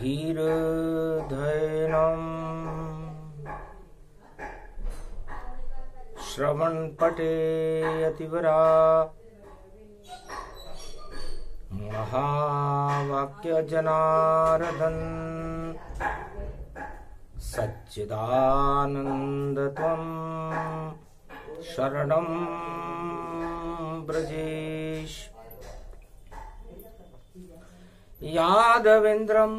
धीरधैनम् श्रवणपटे अतिवरा महावाक्यजनार्दन सच्चिदानन्दत्वं शरणं ब्रजेश। यादवेन्द्रं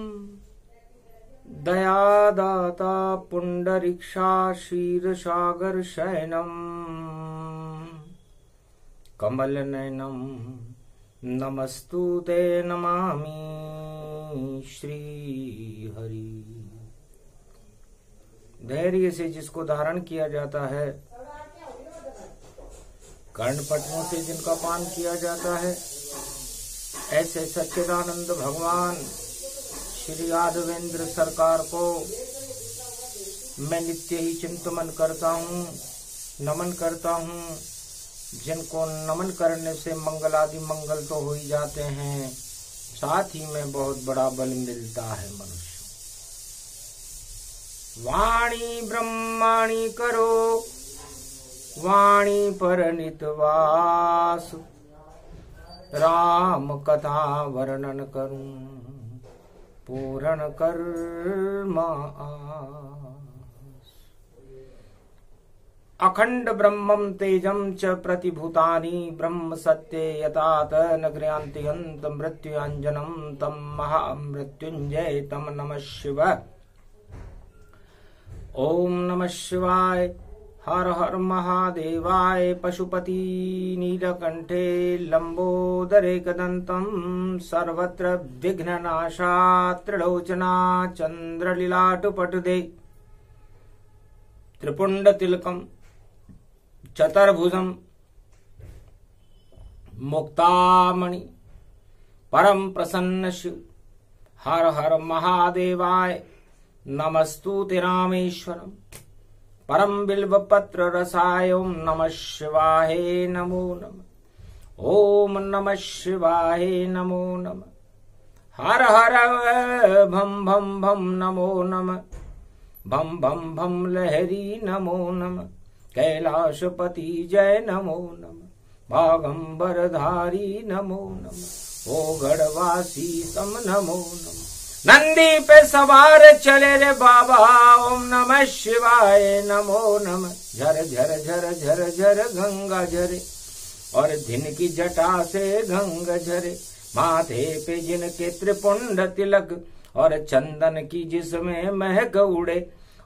दयादाता पुंडरीक्षा क्षीरसागर शयनम् कमलनयनं नमस्तुते नमामि श्रीहरि। धैर्य से जिसको धारण किया जाता है, कर्णपटनों से जिनका पान किया जाता है, ऐसे सच्चिदानंद भगवान श्री यादवेंद्र सरकार को मैं नित्य ही चिंतन करता हूँ, नमन करता हूँ। जिनको नमन करने से मंगल आदि मंगल तो हो ही जाते हैं, साथ ही में बहुत बड़ा बल मिलता है मनुष्य। वाणी ब्रह्माणी करो वाणी पर नितवास, राम कथा वर्णन करूं पूर्ण कर्मा। अखंड ब्रह्मं तेजं च प्रतिभूतानि ब्रह्म सत्ये यतात नग्र्यान्त्यन्त मृत्युञ्जनं तं महामृत्युञ्जय तं नमः शिवाय। ओम नमः शिवाय। हर हर महादेवाय। पशुपति नीलकंठे लंबोदरे कदंतं सर्वत्र विघ्ननाशा त्रिलोचना चंद्रलीलाटपटुदे त्रिपुंडतिलकं चतुर्भुजं मुक्तामणि परम प्रसन्न शिव। हर हर महादेवाय। नमस्तुते रामेश्वरम परम बिल्वपत्र रसाय। ओम नमः शिवाय नमो नमः। ओम नमः शिवाय नमो नमः। हर हर भम भम भम नमो नमः। भम भम भम लहरी नमो नमः। कैलाशपति जय नमो नमः। बागंबरधारी नमो नमः। ओ गढ़वासी सम नमो नमः। नंदी पे सवार चले रे बाबा। ओम नमः शिवाय नमो नमः। झर झर झर झर झर गंगा झरे और दिन की जटा से गंगा झरे। माथे पे जिनके त्रिपुंड तिलक और चंदन की जिसमें महक उड़े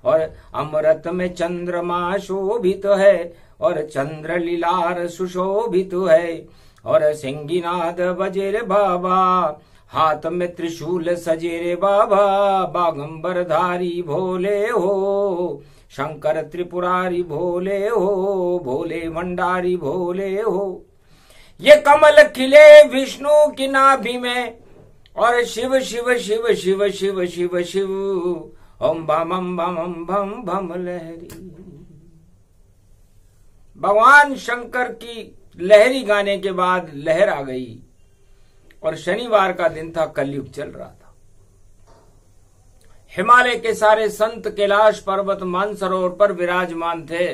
और अमृत में चंद्रमा शोभित है और चंद्र लीलार सुशोभित है और सिंगीनाद बजे रे बाबा। हाथ में त्रिशूल सजे रे बाबा। बागंबरधारी भोले हो शंकर त्रिपुरारी भोले हो भोले भंडारी भोले हो। ये कमल खिले विष्णु की नाभि में और शिव शिव शिव शिव शिव शिव शिव। ओम बम बम बम बम बम लहरी। भगवान शंकर की लहरी गाने के बाद लहर आ गई और शनिवार का दिन था, कलयुग चल रहा था। हिमालय के सारे संत कैलाश पर्वत मानसरोवर पर विराजमान थे।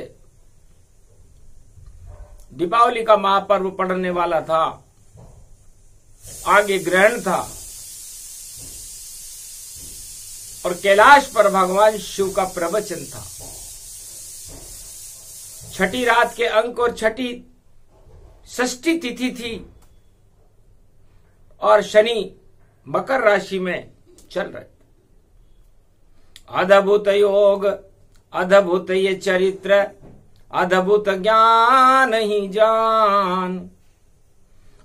दीपावली का महापर्व पड़ने वाला था, आगे ग्रहण था और कैलाश पर भगवान शिव का प्रवचन था। छठी रात के अंक और छठी षष्ठी तिथि थी और शनि मकर राशि में चल रहे थे। अद्भुत योग, अद्भुत ये चरित्र, अद्भुत ज्ञान ही जान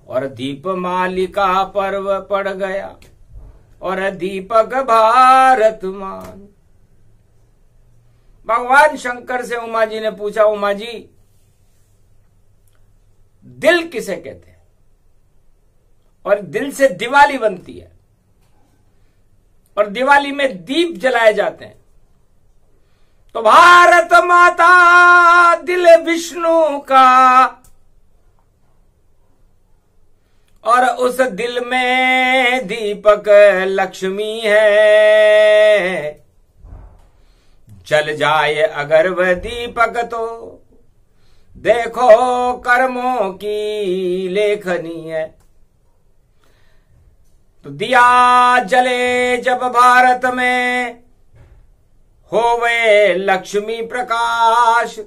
और दीप मालिका पर्व पड़ गया और दीपक भारत मान। भगवान शंकर से उमा जी ने पूछा, उमा जी दिल किसे कहते हैं? और दिल से दिवाली बनती है और दिवाली में दीप जलाए जाते हैं। तो भारत माता दिल विष्णु का और उस दिल में दीपक लक्ष्मी है। जल जाए अगर वह दीपक तो देखो कर्मों की लेखनी है। तो दिया जले जब भारत में होवे लक्ष्मी प्रकाश,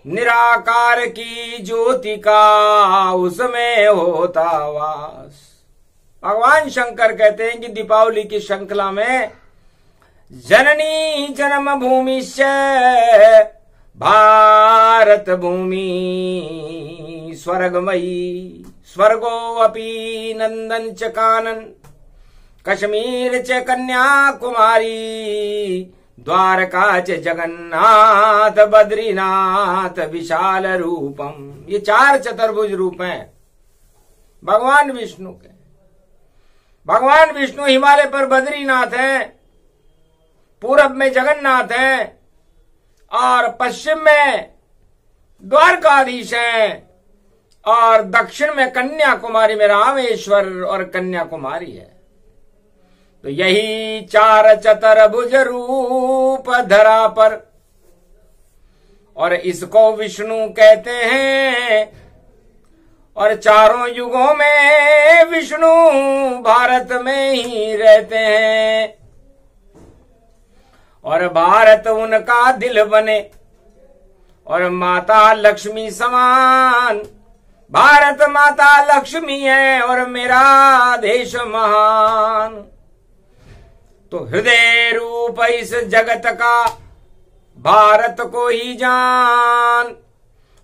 निराकार की ज्योति का उसमें होता वास। भगवान शंकर कहते हैं कि दीपावली की श्रृंखला में जननी जन्म भूमि से भारत भूमि स्वर्गमयी, स्वर्गो अपि नंदन च कानन, कश्मीर च कन्याकुमारी, द्वारका च जगन्नाथ, बद्रीनाथ विशाल रूपम। ये 4 चतुर्भुज रूप हैं भगवान विष्णु के। भगवान विष्णु हिमालय पर बद्रीनाथ हैं, पूरब में जगन्नाथ हैं और पश्चिम में द्वारकाधीश हैं और दक्षिण में कन्याकुमारी में रामेश्वर और कन्याकुमारी है। तो यही 4 चतुर्भुज रूप धरा पर, और इसको विष्णु कहते हैं। और चारों युगों में विष्णु भारत में ही रहते हैं और भारत उनका दिल बने और माता लक्ष्मी समान। भारत माता लक्ष्मी है और मेरा देश महान। तो हृदय रूप इस जगत का भारत को ही जान,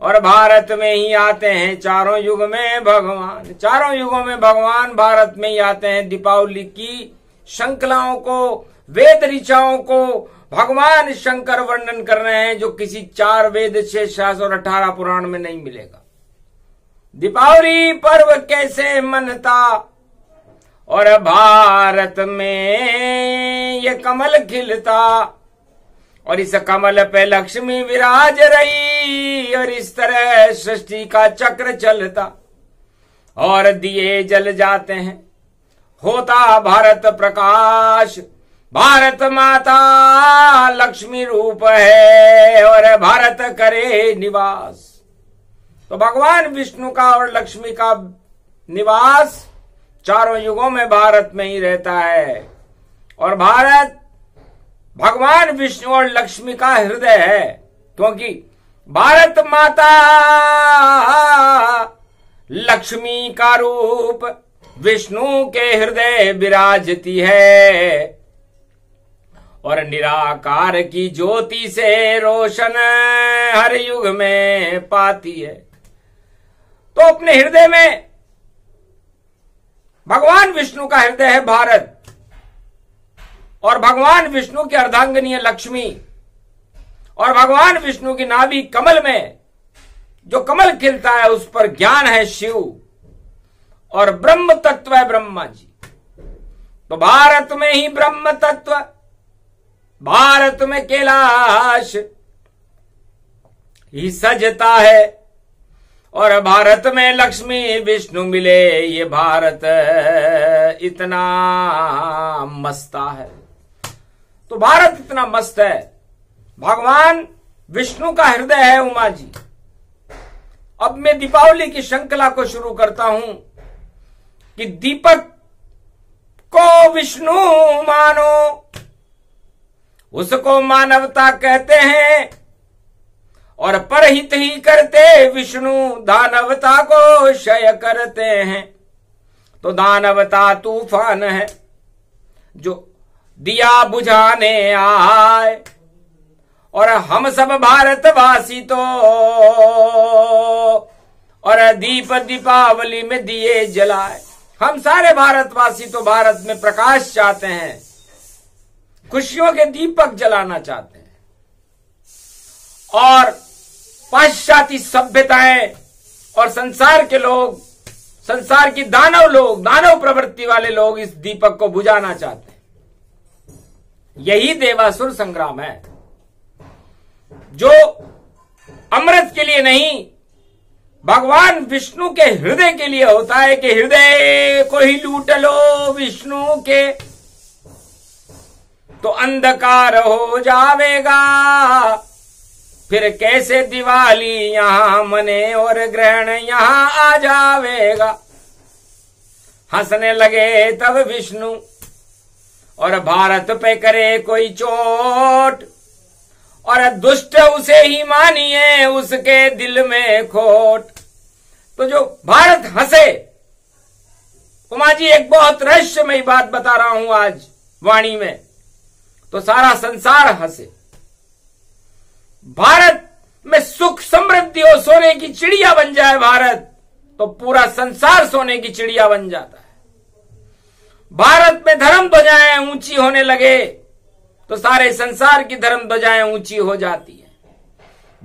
और भारत में ही आते हैं चारों युग में भगवान। चारों युगों में भगवान भारत में ही आते हैं। दीपावली की श्रृंखलाओं को, वेद ऋचाओं को भगवान शंकर वर्णन कर रहे हैं जो किसी 4 वेद 6 शास्त्र और 18 पुराण में नहीं मिलेगा। दीपावली पर्व कैसे मनता, और भारत में ये कमल खिलता, और इस कमल पे लक्ष्मी विराज रही, और इस तरह सृष्टि का चक्र चलता और दिए जल जाते हैं, होता भारत प्रकाश। भारत माता लक्ष्मी रूप है और भारत करे निवास। तो भगवान विष्णु का और लक्ष्मी का निवास चारों युगों में भारत में ही रहता है, और भारत भगवान विष्णु और लक्ष्मी का हृदय है, क्योंकि भारत माता लक्ष्मी का रूप विष्णु के हृदय विराजती है, और निराकार की ज्योति से रोशन हर युग में पाती है। तो अपने हृदय में भगवान विष्णु का हृदय है भारत, और भगवान विष्णु की अर्धांगिनी है लक्ष्मी, और भगवान विष्णु की नाभि कमल में जो कमल खिलता है उस पर ज्ञान है शिव, और ब्रह्म तत्व है ब्रह्मा जी। तो भारत में ही ब्रह्म तत्व, भारत में कैलाश ही सजता है, और भारत में लक्ष्मी विष्णु मिले, ये भारत इतना मस्ता है। तो भारत इतना मस्त है, भगवान विष्णु का हृदय है उमा जी। अब मैं दीपावली की श्रृंखला को शुरू करता हूं कि दीपक को विष्णु मानो, उसको मानवता कहते हैं, और परहित ही करते विष्णु दानवता को क्षय करते हैं। तो दानवता तूफान है जो दिया बुझाने आए, और हम सब भारतवासी तो और दीपावली में दिए जलाए। हम सारे भारतवासी तो भारत में प्रकाश चाहते हैं, खुशियों के दीपक जलाना चाहते हैं, और पाश्चात्य सभ्यताएं और संसार के लोग, संसार की दानव लोग, दानव प्रवृत्ति वाले लोग इस दीपक को बुझाना चाहते हैं। यही देवासुर संग्राम है, जो अमृत के लिए नहीं भगवान विष्णु के हृदय के लिए होता है कि हृदय को ही लूट लो विष्णु के, तो अंधकार हो जावेगा। फिर कैसे दिवाली यहां मने और ग्रहण यहां आ जावेगा। हंसने लगे तब विष्णु और भारत पे करे कोई चोट, और दुष्ट उसे ही मानिए उसके दिल में खोट। तो जो भारत हंसे, उमा जी एक बहुत रहस्यमयी बात बता रहा हूं आज वाणी में, तो सारा संसार हंसे। भारत में सुख समृद्धि और सोने की चिड़िया बन जाए भारत, तो पूरा संसार सोने की चिड़िया बन जाता है। भारत में धर्म ध्वजाएं ऊंची होने लगे तो सारे संसार की धर्म ध्वजाएं ऊंची हो जाती है।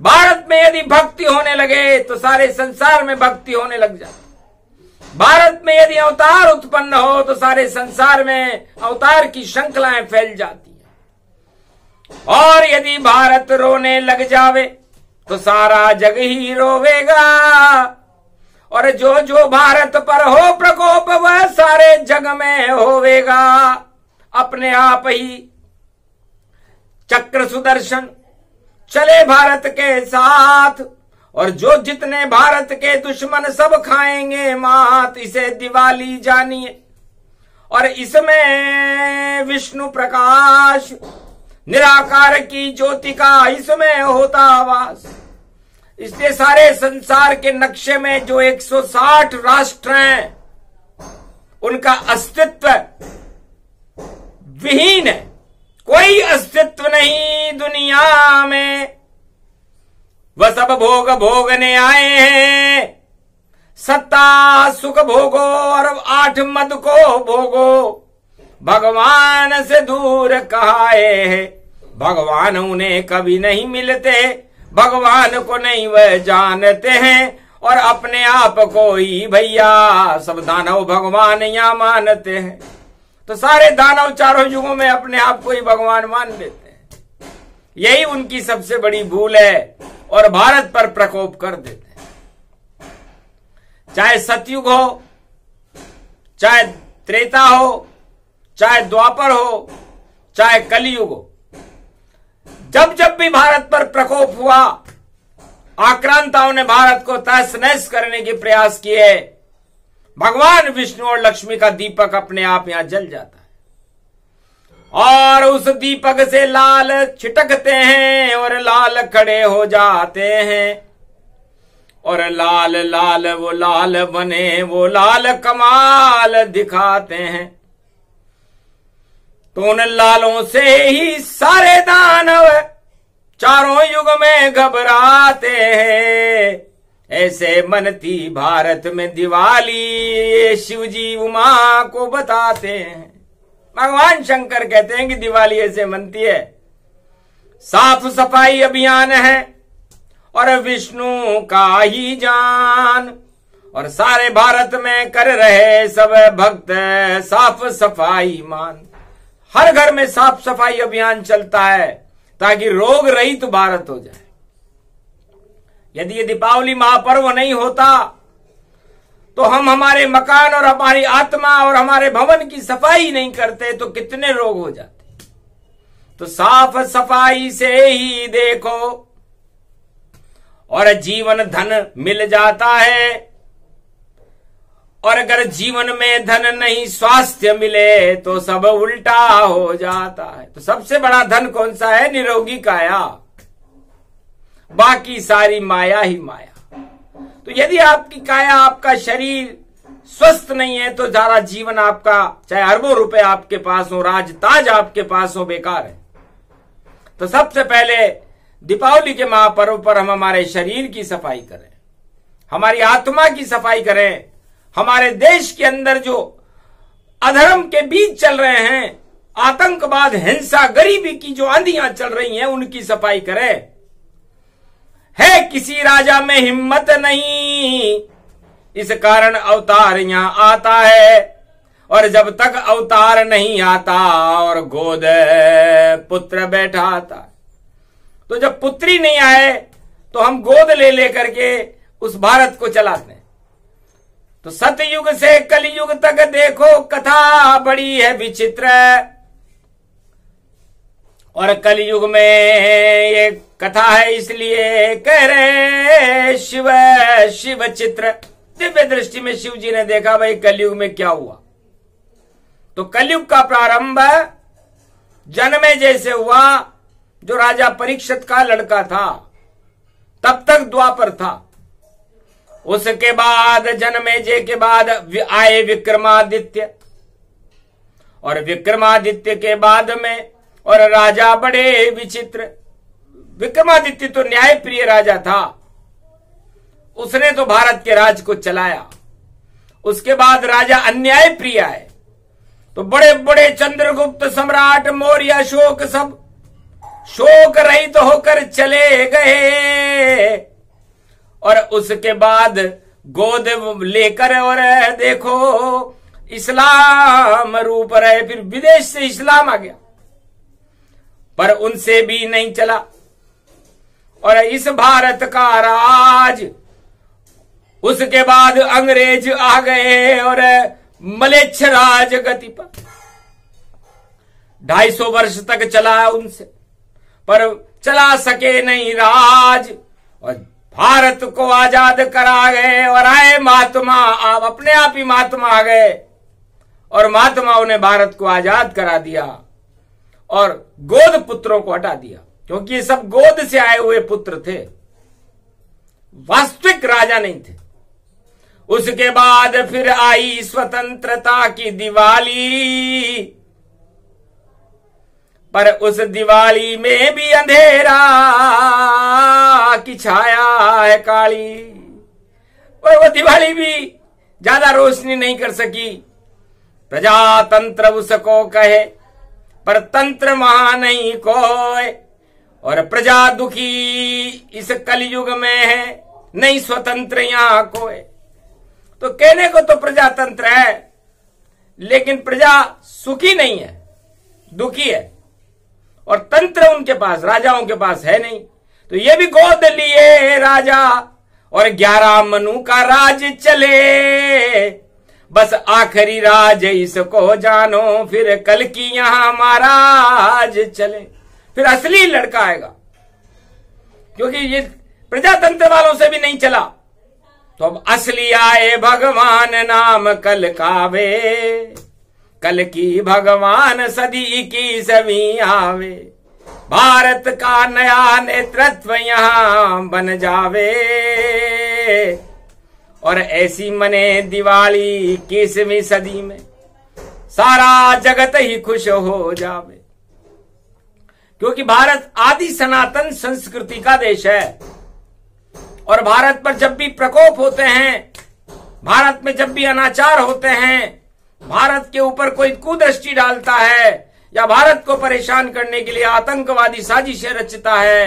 भारत में यदि भक्ति होने लगे तो सारे संसार में भक्ति होने लग जाती। भारत में यदि अवतार उत्पन्न हो तो सारे संसार में अवतार की श्रृंखलाएं फैल जाती है। और यदि भारत रोने लग जावे तो सारा जग ही रोवेगा, और जो जो भारत पर हो प्रकोप वह सारे जग में होवेगा। अपने आप ही चक्र सुदर्शन चले भारत के साथ, और जो जितने भारत के दुश्मन सब खाएंगे मात। इसे दिवाली जानिए, और इसमें विष्णु प्रकाश निराकार की ज्योति का इसमें होता वास। इसलिए सारे संसार के नक्शे में जो 160 राष्ट्र हैं उनका अस्तित्व विहीन है। कोई अस्तित्व नहीं दुनिया में। वह सब भोग भोगने आए हैं। सत्ता सुख भोगो और 8 मद को भोगो। भगवान से दूर कहाए हैं। भगवान उन्हें कभी नहीं मिलते। भगवान को नहीं वह जानते हैं, और अपने आप को ही भैया सब दानव भगवान यहां मानते हैं। तो सारे दानव चारों युगों में अपने आप को ही भगवान मान लेते हैं। यही उनकी सबसे बड़ी भूल है, और भारत पर प्रकोप कर देते हैं। चाहे सतयुग हो, चाहे त्रेता हो, चाहे द्वापर हो, चाहे कलयुग हो, जब जब भी भारत पर प्रकोप हुआ, आक्रांताओं ने भारत को तहस नहस करने के प्रयास किए, भगवान विष्णु और लक्ष्मी का दीपक अपने आप यहां जल जाता है, और उस दीपक से लाल छिटकते हैं और लाल खड़े हो जाते हैं, और लाल लाल वो लाल बने, वो लाल कमाल दिखाते हैं। तो उन लालों से ही सारे दानव चारों युग में घबराते हैं। ऐसे मनती भारत में दिवाली शिव जी उमा को बताते हैं। भगवान शंकर कहते हैं कि दिवाली ऐसे मनती है। साफ सफाई अभियान है और विष्णु का ही जान, और सारे भारत में कर रहे सब भक्त साफ सफाई मान। हर घर में साफ सफाई अभियान चलता है ताकि रोग रहित भारत हो जाए। यदि ये दीपावली महापर्व नहीं होता तो हम हमारे मकान और हमारी आत्मा और हमारे भवन की सफाई नहीं करते तो कितने रोग हो जाते। तो साफ सफाई से ही देखो और जीवन धन मिल जाता है, और अगर जीवन में धन नहीं स्वास्थ्य मिले तो सब उल्टा हो जाता है। तो सबसे बड़ा धन कौन सा है? निरोगी काया, बाकी सारी माया ही माया। तो यदि आपकी काया, आपका शरीर स्वस्थ नहीं है तो सारा जीवन आपका, चाहे अरबों रुपए आपके पास हो, राज ताज आपके पास हो, बेकार है। तो सबसे पहले दीपावली के महापर्व पर हम हमारे शरीर की सफाई करें, हमारी आत्मा की सफाई करें। हमारे देश के अंदर जो अधर्म के बीज चल रहे हैं, आतंकवाद, हिंसा, गरीबी की जो आंधियां चल रही हैं, उनकी सफाई करें। है किसी राजा में हिम्मत नहीं, इस कारण अवतार यहां आता है, और जब तक अवतार नहीं आता और गोद पुत्र बैठा आता, तो जब पुत्री नहीं आए तो हम गोद ले लेकर के उस भारत को चलाते हैं। तो सतयुग से कलयुग तक देखो कथा बड़ी है विचित्र, और कलयुग में ये कथा है इसलिए कह रहे शिव शिव चित्र। दिव्य दृष्टि में शिव जी ने देखा भाई कलयुग में क्या हुआ। तो कलयुग का प्रारंभ जन्मेजय से हुआ, जो राजा परीक्षित का लड़का था, तब तक द्वापर था। उसके बाद जन्मेजय के बाद आए विक्रमादित्य, और विक्रमादित्य के बाद में और राजा बड़े विचित्र। विक्रमादित्य तो न्यायप्रिय राजा था, उसने तो भारत के राज को चलाया। उसके बाद राजा अन्यायप्रिय आए, तो बड़े बड़े चंद्रगुप्त सम्राट मौर्य अशोक सब शोक रहित होकर चले गए। और उसके बाद गोद लेकर और देखो इस्लाम रूप रहे, फिर विदेश से इस्लाम आ गया, पर उनसे भी नहीं चला। और इस भारत का राज, उसके बाद अंग्रेज आ गए और मलेच्छ राज गति पर 250 वर्ष तक चला उनसे, पर चला सके नहीं राज, और भारत को आजाद करा गए। और आए महात्मा, आप अपने आप ही महात्मा आ गए, और महात्माओं ने भारत को आजाद करा दिया और गोद पुत्रों को हटा दिया, क्योंकि ये सब गोद से आए हुए पुत्र थे, वास्तविक राजा नहीं थे। उसके बाद फिर आई स्वतंत्रता की दिवाली, पर उस दिवाली में भी अंधेरा की छाया है काली, और वो दिवाली भी ज्यादा रोशनी नहीं कर सकी। प्रजातंत्र उसको कहे, पर तंत्र महा नहीं कोय, और प्रजा दुखी इस कलयुग में है, नहीं स्वतंत्र यहां कोय। तो कहने को तो प्रजातंत्र है, लेकिन प्रजा सुखी नहीं है, दुखी है, और तंत्र उनके पास, राजाओं के पास है नहीं। तो ये भी गोद लिए राजा, और 11 मनु का राज चले, बस आखिरी राज इसको जानो, फिर कल की यहां महाराज चले। फिर असली लड़का आएगा, क्योंकि ये प्रजातंत्र वालों से भी नहीं चला। तो अब असली आए भगवान नाम कल कावे, कल की भगवान सदी की सभी आवे, भारत का नया नेतृत्व यहां बन जावे, और ऐसी मने दिवाली 21वीं सदी में सारा जगत ही खुश हो जावे। क्योंकि भारत आदि सनातन संस्कृति का देश है, और भारत पर जब भी प्रकोप होते हैं, भारत में जब भी अनाचार होते हैं, भारत के ऊपर कोई कुदृष्टि डालता है, या भारत को परेशान करने के लिए आतंकवादी साजिशें रचता है,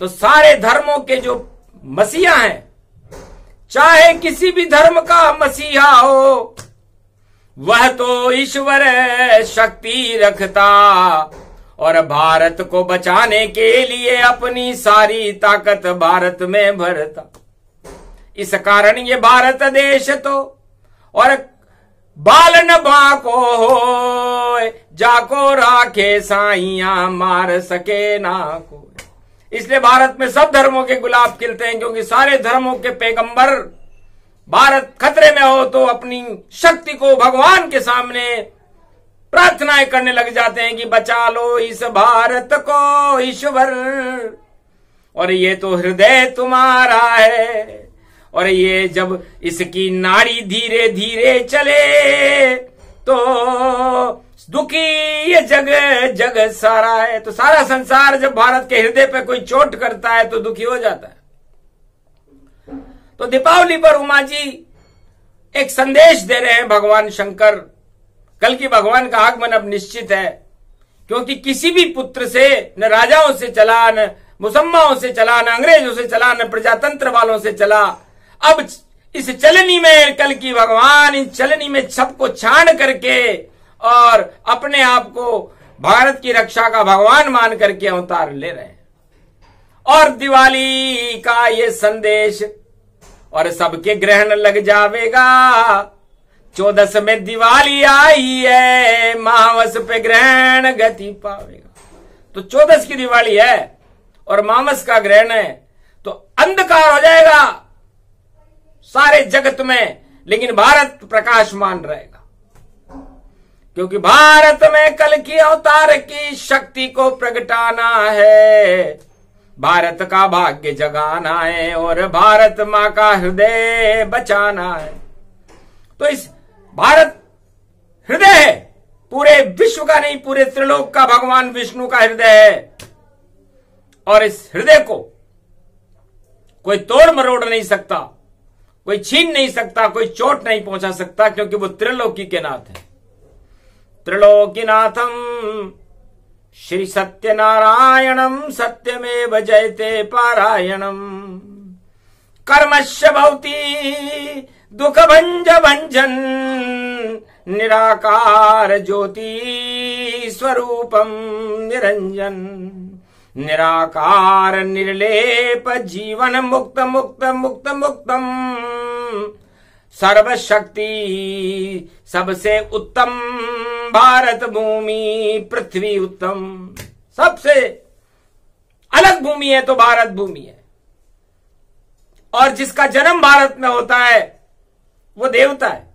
तो सारे धर्मों के जो मसीहा हैं, चाहे किसी भी धर्म का मसीहा हो, वह तो ईश्वर शक्ति रखता, और भारत को बचाने के लिए अपनी सारी ताकत भारत में भरता। इस कारण ये भारत देश तो और बालन बाको हो, जाको राखे साइया मार सके ना को। इसलिए भारत में सब धर्मों के गुलाब खिलते हैं, क्योंकि सारे धर्मों के पैगंबर भारत खतरे में हो तो अपनी शक्ति को भगवान के सामने प्रार्थनाएं करने लग जाते हैं कि बचा लो इस भारत को ईश्वर, और ये तो हृदय तुम्हारा है। और ये जब इसकी नाड़ी धीरे धीरे चले तो दुखी ये जग जग सारा है। तो सारा संसार जब भारत के हृदय पे कोई चोट करता है तो दुखी हो जाता है। तो दीपावली पर उमा जी एक संदेश दे रहे हैं भगवान शंकर। कल की भगवान का आगमन अब निश्चित है, क्योंकि किसी भी पुत्र से न राजाओं से चला, न मुसम्माओं से चला, न अंग्रेजों से चला, न प्रजातंत्र वालों से चला। अब इस चलनी में कल की भगवान इन चलनी में सबको छान करके और अपने आप को भारत की रक्षा का भगवान मान करके अवतार ले रहे हैं। और दिवाली का ये संदेश और सबके ग्रहण लग जावेगा। 14 में दिवाली आई है, मावस पे ग्रहण गति पावेगा। तो 14 की दिवाली है और मावस का ग्रहण है, तो अंधकार हो जाएगा सारे जगत में, लेकिन भारत प्रकाशमान रहेगा, क्योंकि भारत में कल की अवतार की शक्ति को प्रगटाना है, भारत का भाग्य जगाना है और भारत मां का हृदय बचाना है। तो इस भारत हृदय है, पूरे विश्व का नहीं, पूरे त्रिलोक का भगवान विष्णु का हृदय है, और इस हृदय को कोई तोड़ मरोड़ नहीं सकता, कोई छीन नहीं सकता, कोई चोट नहीं पहुंचा सकता, क्योंकि वो त्रिलोकी के नाथ है। त्रिलोकीनाथम श्री सत्यनारायणम सत्यमेव जयते पारायणम। कर्मस्य भवति दुख भंज भंजन निराकार ज्योति स्वरूपम निरंजन। निराकार निर्लेप जीवन मुक्त मुक्त मुक्त मुक्तम। सर्वशक्ति सबसे उत्तम भारत भूमि पृथ्वी उत्तम। सबसे अलग भूमि है तो भारत भूमि है, और जिसका जन्म भारत में होता है वो देवता है,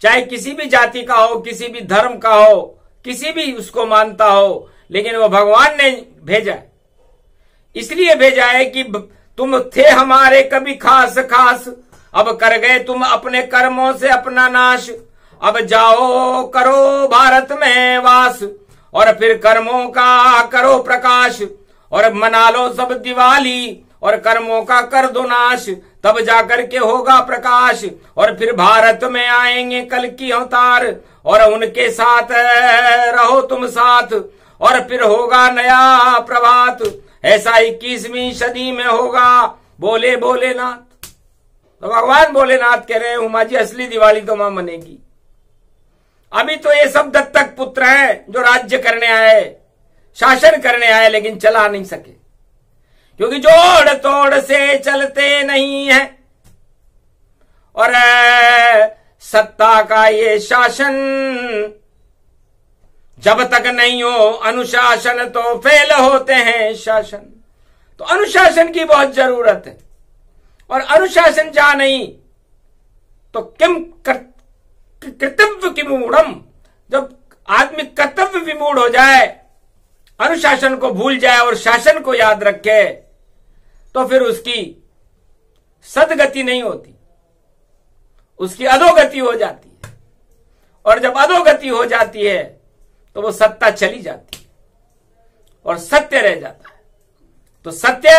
चाहे किसी भी जाति का हो, किसी भी धर्म का हो, किसी भी उसको मानता हो, लेकिन वो भगवान ने भेजा है। इसलिए भेजा है कि तुम थे हमारे कभी खास खास, अब कर गए तुम अपने कर्मों से अपना नाश। अब जाओ करो भारत में वास, और फिर कर्मों का करो प्रकाश, और मना लो सब दिवाली, और कर्मों का कर दो नाश, तब जाकर के होगा प्रकाश। और फिर भारत में आएंगे कल की अवतार, और उनके साथ रहो तुम साथ, और फिर होगा नया प्रभात। ऐसा 21वीं सदी में होगा, बोले भोलेनाथ। तो भगवान भोलेनाथ कह रहे हैं उमा जी असली दिवाली तो मां मनेगी। अभी तो ये सब दत्तक पुत्र हैं जो राज्य करने आए, शासन करने आए, लेकिन चला नहीं सके, क्योंकि जोड़ तोड़ से चलते नहीं है। और सत्ता का ये शासन जब तक नहीं हो अनुशासन तो फेल होते हैं शासन। तो अनुशासन की बहुत जरूरत है, और अनुशासन जहां नहीं तो किम कर्तव्य विमूढ़म। जब आदमी कर्तव्य विमूढ़ हो जाए, अनुशासन को भूल जाए और शासन को याद रखे, तो फिर उसकी सदगति नहीं होती, उसकी अधोगति हो जाती है। और जब अधोगति हो जाती है तो वो सत्ता चली जाती है और सत्य रह जाता है। तो सत्य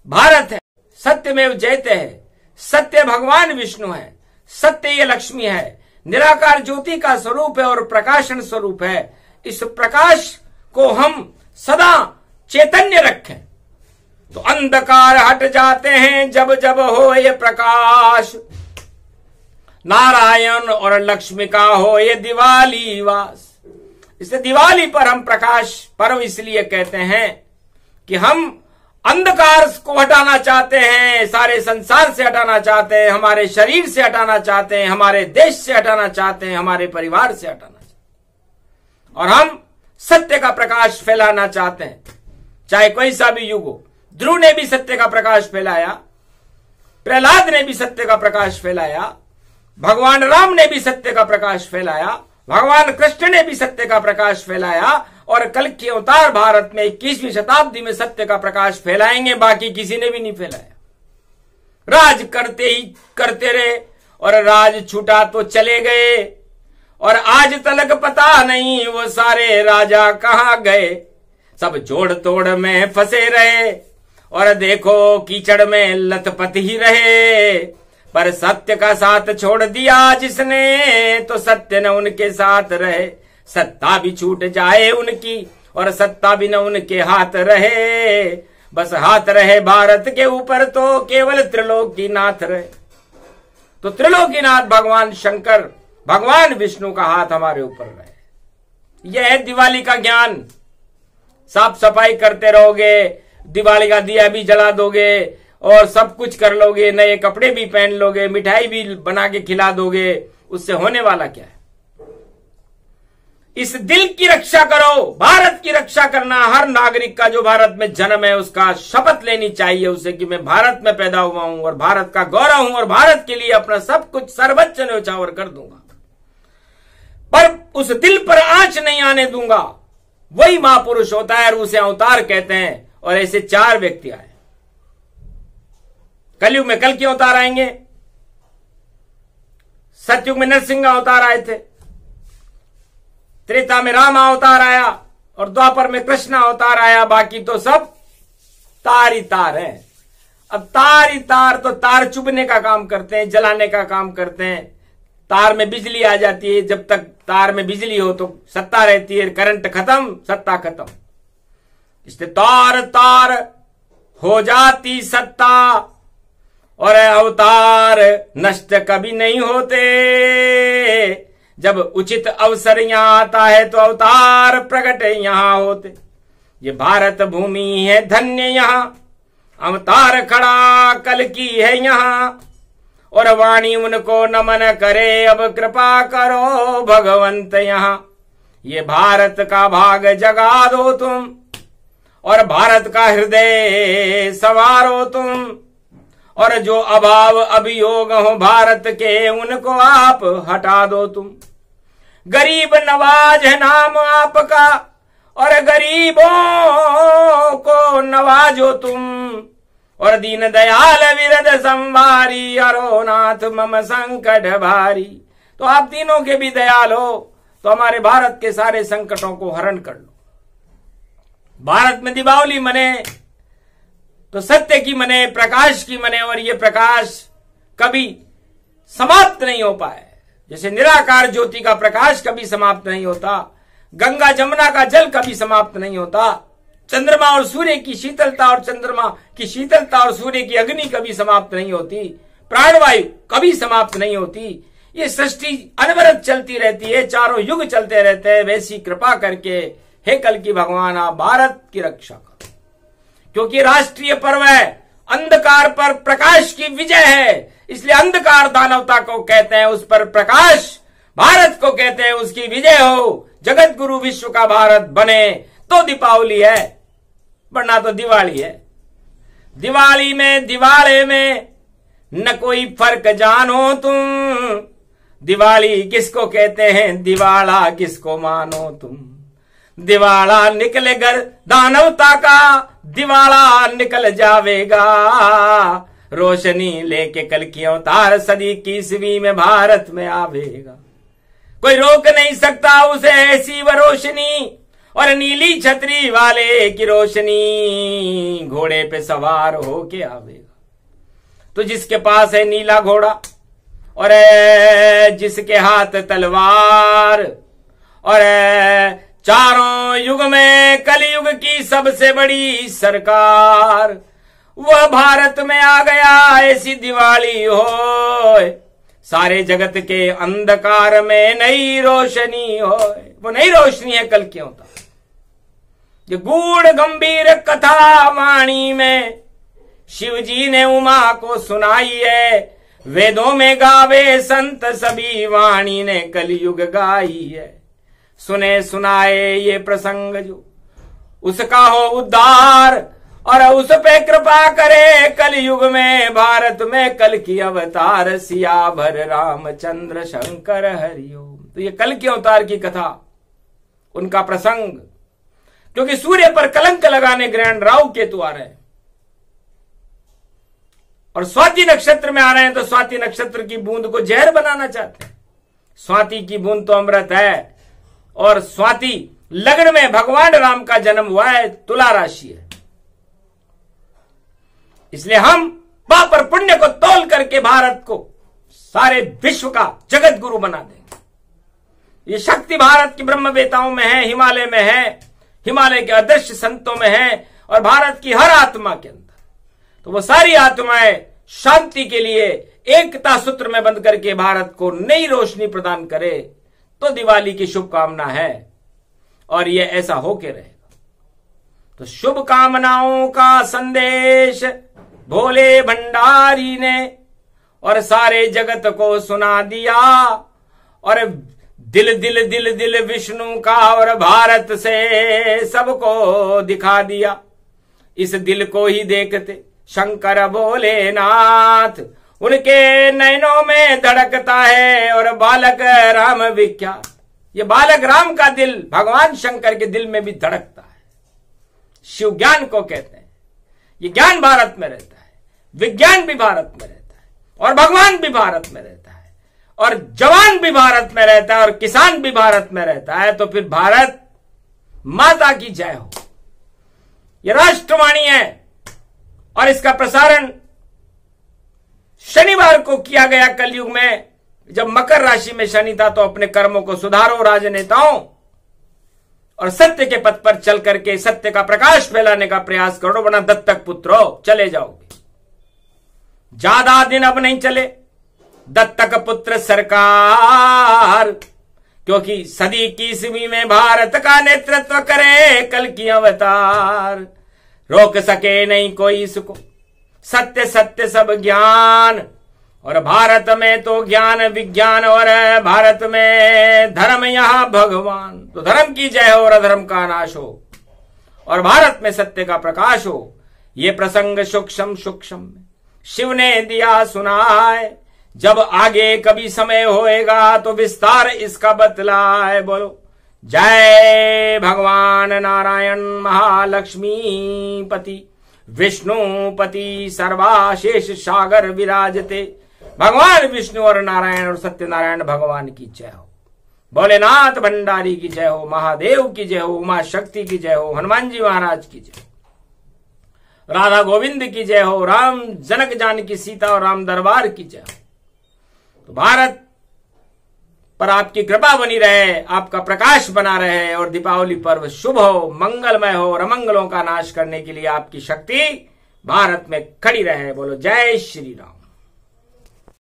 भारत है, सत्यमेव जयते है, सत्य भगवान विष्णु है, सत्य ये लक्ष्मी है, निराकार ज्योति का स्वरूप है और प्रकाशन स्वरूप है। इस प्रकाश को हम सदा चैतन्य रखें तो अंधकार हट जाते हैं जब जब हो ये प्रकाश। नारायण और लक्ष्मी का हो ये दिवाली वास। इसे दिवाली पर हम प्रकाश पर्व इसलिए कहते हैं कि हम अंधकार को हटाना चाहते हैं, सारे संसार से हटाना चाहते हैं, हमारे शरीर से हटाना चाहते हैं, हमारे देश से हटाना चाहते हैं, हमारे परिवार से हटाना चाहते हैं, और हम सत्य का प्रकाश फैलाना चाहते हैं, चाहे कोई सा भी युग हो। ध्रुव ने भी सत्य का प्रकाश फैलाया, प्रहलाद ने भी सत्य का प्रकाश फैलाया, भगवान राम ने भी सत्य का प्रकाश फैलाया, भगवान कृष्ण ने भी सत्य का प्रकाश फैलाया, और कल के अवतार भारत में 21वीं शताब्दी में सत्य का प्रकाश फैलाएंगे, बाकी किसी ने भी नहीं फैलाया। राज करते ही करते रहे और राज छूटा तो चले गए, और आज तलक पता नहीं वो सारे राजा कहां गए। सब जोड़ तोड़ में फंसे रहे और देखो कीचड़ में लथपथ ही रहे, पर सत्य का साथ छोड़ दिया जिसने तो सत्य न उनके साथ रहे। सत्ता भी छूट जाए उनकी और सत्ता भी न उनके हाथ रहे, बस हाथ रहे भारत के ऊपर तो केवल त्रिलोकीनाथ रहे। तो त्रिलोकीनाथ भगवान शंकर, भगवान विष्णु का हाथ हमारे ऊपर रहे। यह है दिवाली का ज्ञान। साफ सफाई करते रहोगे, दिवाली का दिया भी जला दोगे और सब कुछ कर लोगे, नए कपड़े भी पहन लोगे, मिठाई भी बना के खिला दोगे, उससे होने वाला क्या है? इस दिल की रक्षा करो। भारत की रक्षा करना हर नागरिक का जो भारत में जन्म है उसका शपथ लेनी चाहिए उसे कि मैं भारत में पैदा हुआ हूं और भारत का गौरव हूं और भारत के लिए अपना सब कुछ सर्वोच्च न्योछावर कर दूंगा, पर उस दिल पर आंच नहीं आने दूंगा। वही महापुरुष होता है और उसे अवतार कहते हैं। और ऐसे 4 व्यक्ति आए कलयुग में। कल के अवतार आएंगे, सतयुग में नरसिंह अवतार आए थे, त्रेता में राम अवतार आया और द्वापर में कृष्ण अवतार आया। बाकी तो सब तार ही तार है। अब तार ही तार तो तार चुभने का काम करते हैं, जलाने का काम करते हैं। तार में बिजली आ जाती है, जब तक तार में बिजली हो तो सत्ता रहती है, करंट खत्म सत्ता खत्म। इसलिए तार तार हो जाती सत्ता और अवतार नष्ट कभी नहीं होते। जब उचित अवसर यहां आता है तो अवतार प्रकट यहां होते। ये भारत भूमि है धन्य, यहां अवतार खड़ा कल की है यहां। और वाणी उनको नमन करे, अब कृपा करो भगवंत यहां। ये भारत का भाग जगा दो तुम और भारत का हृदय सवारो तुम। और जो अभाव अभियोग हो भारत के उनको आप हटा दो तुम। गरीब नवाज है नाम आपका और गरीबों को नवाजो तुम। और दीन दयाल विरद संवारी, अरो नाथ मम संकट भारी। तो आप तीनों के भी दयाल हो तो हमारे भारत के सारे संकटों को हरण कर लो। भारत में दीपावली मने तो सत्य की मने, प्रकाश की मने, और ये प्रकाश कभी समाप्त नहीं हो पाए। जैसे निराकार ज्योति का प्रकाश कभी समाप्त नहीं होता, गंगा जमुना का जल कभी समाप्त नहीं होता, चंद्रमा और सूर्य की शीतलता और चंद्रमा की शीतलता और सूर्य की अग्नि कभी समाप्त नहीं होती, प्राणवायु कभी समाप्त नहीं होती। ये सृष्टि अनवरत चलती रहती है, चारों युग चलते रहते हैं। वैसी कृपा करके हे कल की भगवान आप भारत की रक्षा करो, क्योंकि राष्ट्रीय पर्व है, अंधकार पर प्रकाश की विजय है। इसलिए अंधकार दानवता को कहते हैं, उस पर प्रकाश भारत को कहते हैं, उसकी विजय हो। जगत गुरु विश्व का भारत बने तो दीपावली है, वरना तो दिवाली है। दिवाली में दिवाले में न कोई फर्क जानो तुम। दिवाली किसको कहते हैं, दिवाला किसको मानो तुम। दिवाला निकले घर दानवता का, दिवाला निकल जावेगा। रोशनी लेके कल की अवतार सदी की ईस्वी में भारत में आवेगा। कोई रोक नहीं सकता उसे ऐसी वो रोशनी, और नीली छतरी वाले की रोशनी घोड़े पे सवार होके आवेगा। तो जिसके पास है नीला घोड़ा और जिसके हाथ तलवार, और चारों युग में कलयुग की सबसे बड़ी सरकार, वह भारत में आ गया। ऐसी दिवाली हो सारे जगत के अंधकार में नई रोशनी हो। वो नई रोशनी है कल की अवतार। ये गूढ़ गंभीर कथा वाणी में शिव जी ने उमा को सुनाई है। वेदों में गावे संत सभी, वाणी ने कलयुग गाई है। सुने सुनाए ये प्रसंग जो उसका हो उद्धार, और उस पे कृपा करे कलयुग में भारत में कल की अवतार। सियावर रामचंद्र शंकर हरिओम। तो ये कल के अवतार की कथा, उनका प्रसंग, क्योंकि सूर्य पर कलंक लगाने ग्रहण राहु केतु आ रहे हैं और स्वाति नक्षत्र में आ रहे हैं, तो स्वाति नक्षत्र की बूंद को जहर बनाना चाहते हैं। स्वाति की बूंद तो अमृत है, और स्वाति लग्न में भगवान राम का जन्म हुआ है, तुला राशि है। इसलिए हम पाप और पुण्य को तौल करके भारत को सारे विश्व का जगत गुरु बना देंगे। ये शक्ति भारत की ब्रह्मवेताओं में है, हिमालय में है, हिमालय के अदृश्य संतों में है, और भारत की हर आत्मा के अंदर। तो वो सारी आत्माएं शांति के लिए एकता सूत्र में बंध करके भारत को नई रोशनी प्रदान करे, तो दिवाली की शुभकामना है और ये ऐसा होके रहेगा। तो शुभ कामनाओं का संदेश भोले भंडारी ने और सारे जगत को सुना दिया। और दिल दिल दिल दिल विष्णु का और भारत से सबको दिखा दिया। इस दिल को ही देखते शंकर भोलेनाथ, उनके नैनों में धड़कता है और बालक राम विख्यात। ये बालक राम का दिल भगवान शंकर के दिल में भी धड़कता है। शिव ज्ञान को कहते हैं। ये ज्ञान भारत में रहता है, विज्ञान भी भारत में रहता है, और भगवान भी भारत में रहता है, और जवान भी भारत में रहता है, और किसान भी भारत में रहता है। तो फिर भारत माता की जय हो। यह राष्ट्रवाणी है और इसका प्रसारण शनिवार को किया गया कलयुग में, जब मकर राशि में शनि था। तो अपने कर्मों को सुधारो राजनेताओं, और सत्य के पथ पर चल करके सत्य का प्रकाश फैलाने का प्रयास करो, वरना दत्तक पुत्रो चले जाओगे। ज्यादा दिन अब नहीं चले दत्तक पुत्र सरकार, क्योंकि सदी की 20वीं में भारत का नेतृत्व करे कल की अवतार। रोक सके नहीं कोई इसको, सत्य सत्य सब ज्ञान। और भारत में तो ज्ञान विज्ञान, और भारत में धर्म यहां भगवान। तो धर्म की जय हो और अधर्म का नाश हो, और भारत में सत्य का प्रकाश हो। ये प्रसंग सूक्ष्म सूक्ष्म शिव ने दिया सुनाए। जब आगे कभी समय होएगा तो विस्तार इसका बतलाए। बोलो जय भगवान नारायण महालक्ष्मी पति विष्णुपति सर्वाशेष सागर विराजते। भगवान विष्णु और नारायण और सत्यनारायण भगवान की जय हो। भोलेनाथ भंडारी की जय हो, महादेव की जय हो, उमा शक्ति की जय हो, हनुमान जी महाराज की जय, राधा गोविंद की जय हो, राम जनक जानकी सीता और राम दरबार की जय हो। तो भारत पर आपकी कृपा बनी रहे, आपका प्रकाश बना रहे, और दीपावली पर्व शुभ हो, मंगलमय हो, और अमंगलों का नाश करने के लिए आपकी शक्ति भारत में खड़ी रहे। बोलो जय श्री राम।